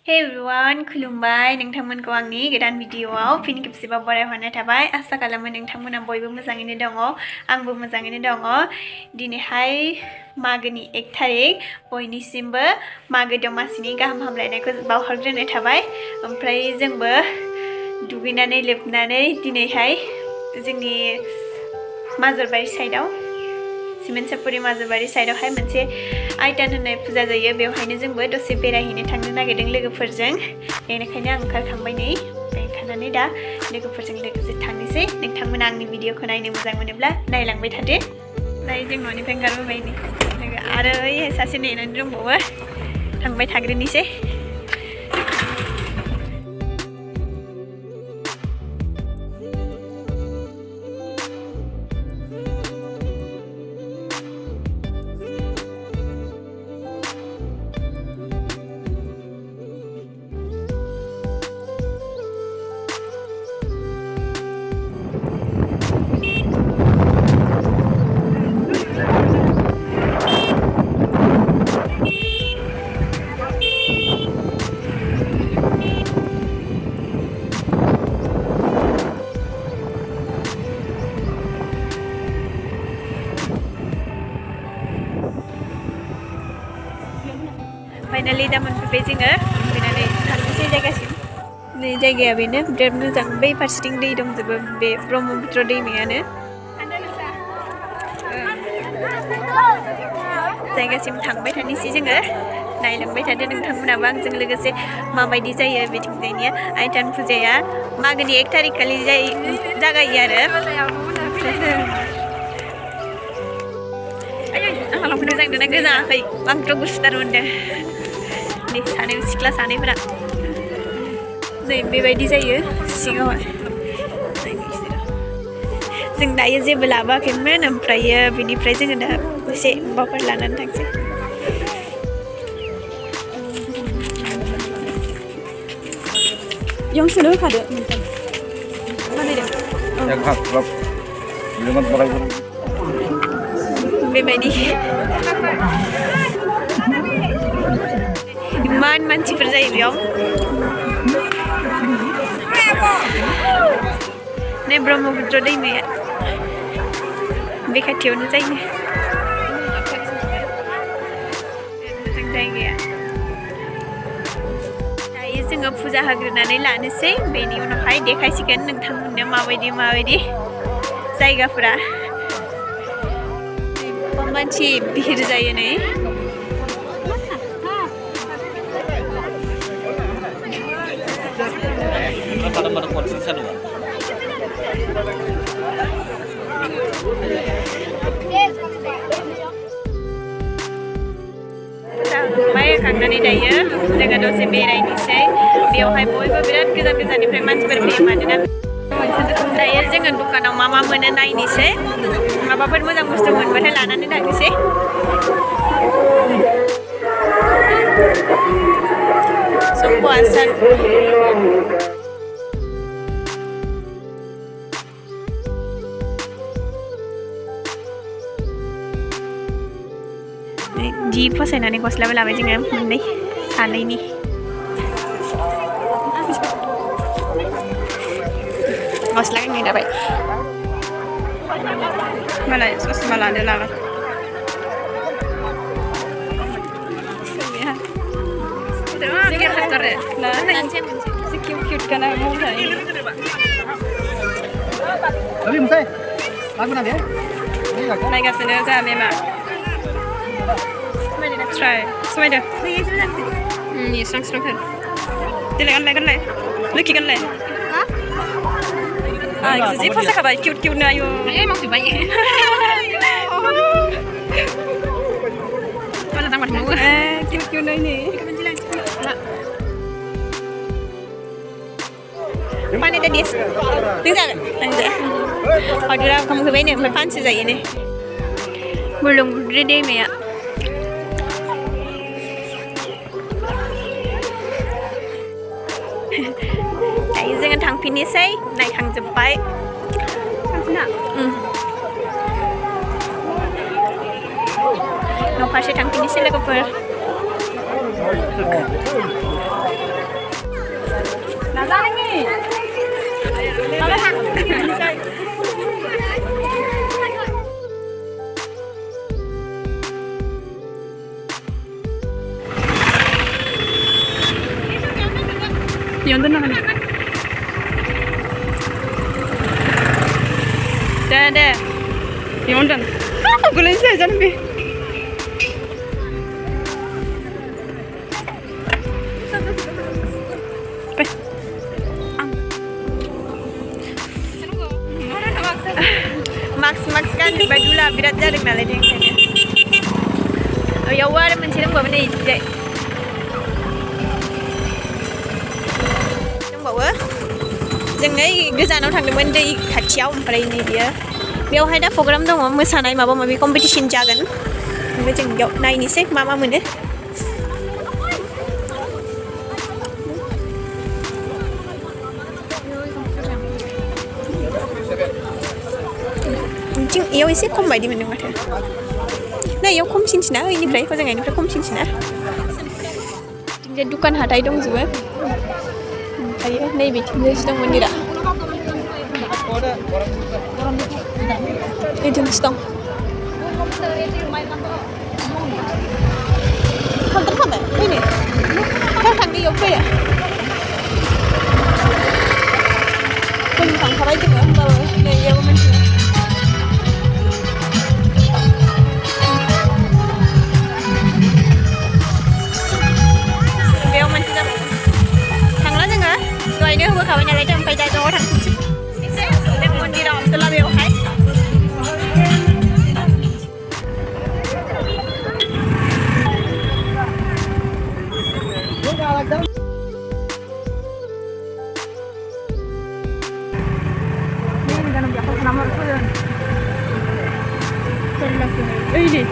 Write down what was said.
Hey everyone, खुलुमबाय नोंथांमोनखौ आंनि गोदान भिडिअआव fin खेबसेबाव बरायहरनाय थाबाय। आसा खालामो नोंथांमोना बयबो मोजाङैनो दङ। आंबो मोजाङैनो दङ। दिनैहाय मागोनि 1 तारिख बयनिसिमबो मागो दमासिनि गाहाम हामलायनायखौ बावहरग्रोनाय थाबाय। ओमफ्राय जोंबो दुगैनानै लोबनानै दिनैहाय जोंनि माजरबारि साइडआव सिमेन्टसापुरि माजरबारि साइडआवहाय मोनसे आइटान होननाय फुजा जायो। बेवहायनो जोंबो दसे बेरायहैनो थांनो नागिरदों लोगोफोरजों। बेनिखायनो आं ओंखारखांबाय नै। ओंखारनानै दा लोगोफोरजों लोगोसे थांनोसै। नोंथांमोना आंनि भिडिअखौ नायनो मोजां मोनोब्ला नायलांबाय थादो। दायो जों न'निफ्राय ओंखारबोबाय नै। आरो ओइहाय सासे नेनानै दंबावो। थांबाय थाग्रोनोसै। फाइनालि दा मोनफैबाय जोङो। फैनानै थांनोसै जायगासिम। नै जायगाया बेनो बिराद मोजां। बै फारसेथिं दै दंजोबो, बे ब्रह्मपुत्र दैमायानो। जायगासिम थांबाय थानोसै जोङो। नायलांबाय थादो नोंथांमोनाबो आंजों लोगोसे माबायदि जायो बिथिंजायनिया आइटान फुजाया मागोनि 1 तारिख खालि जागायो आरो। मोजां दोना गोजाङाखै? आंथ' गुसुथार मोनदों। नै सानै सिख्ला सानैफोरा नै बेबायदि जायो सिङावहाय। जों दायो जेबो लाबोआखैमोन, ओमफ्रायो बिनिफ्राय जोङो दा एसे माबाफोर लानानै थांसै। इयावनो सोनो होखादो नोंथां। बानायदों? बेबायदि इमान मानसिफोर जायो बेयाव। नै ब्रह्मपुत्र दैमाया बे खाथियावनो जायो। मोजां जायगाया। दायो जोङो फुजा होग्रोनानै लानोसै। बेनि उनावहाय देखायसिगोन नोंथांमोननो माबायदि जायगाफोरा। मानसि भिर जायो नै। जाबाय होखांनानै दायो जोङो दसे बेरायनोसै। बेयावहाय बयबो बिराद गोजान गोजाननिफ्राय मानसिफोर फैयो मानोना दायो जोङो दखानाव मा मोनो नायनोसै। माबाफोर मोजां बुस्थु मोनबाथाय लानानै थांनोसै। सम्पु आसान जि फसायनानै गस्लाबो लाबाय जोङो मोननै सानैनि। गस्ला गांनै लाबाय। मालाय ससमा लादो लाबा। Cute kan aku mulai. Tapi musai, lagu nanti. Naik sana aja memang. Try. Semua dah. Ni strong kan. Dia kan lagi. Lucky kan lagi. Ah, itu pasal kabar cute na ayo. Emang tu baik. Mana tamat mau? Cute na ini. Panen tadi, tinggal. Aduh, kamu kebayin ni, panen saja ini. Belum ready me ya. Dayo jangan थांफिननोसै नायखांजोब्बाय। न' फारसे थांफिननोसै लोगोफोर। Yondan na kami. Dada. Yondan. Gulen siya dyan, be. Max kan badula birat jaring nalar dia kayaknya. Oh ya war mencari bawa ni dek. Yang bawa. Jangan goजानाव थांदोंमोन दै खाथियाव ओमफ्राय नै बियो बेयावहाय दा प्रग्राम दङ मोसानाय माबा माबि कम्पिटिसन जागोन ओमफ्राय जों बेयाव नायनोसै मा मोनो बिथिं इयाव एसे खम बायदि मोनदों माथो नै इयाव खमसिनसिना ओइनिफ्राय हजोंहायनिफ्राय खमसिनसिना बिथिंजाय दुकान हाथाय दंजोबो ओमफ्रायो नैबेथिंजायसो दं मन्दिरा बिथिंसो दं थांथारखाबाय फैनो थांदो इयाव फैया जों थांखाबाय जोङो होमबाबो नै इयावबो मोनसे बेयाव मोनसे जाबाय थांला जोङो दहायनो होबोखाबाय नालाय ओमफ्राय दा न'आव थांफिनसै जों मन्दिराव हाबथ'ला बेवहाय Ini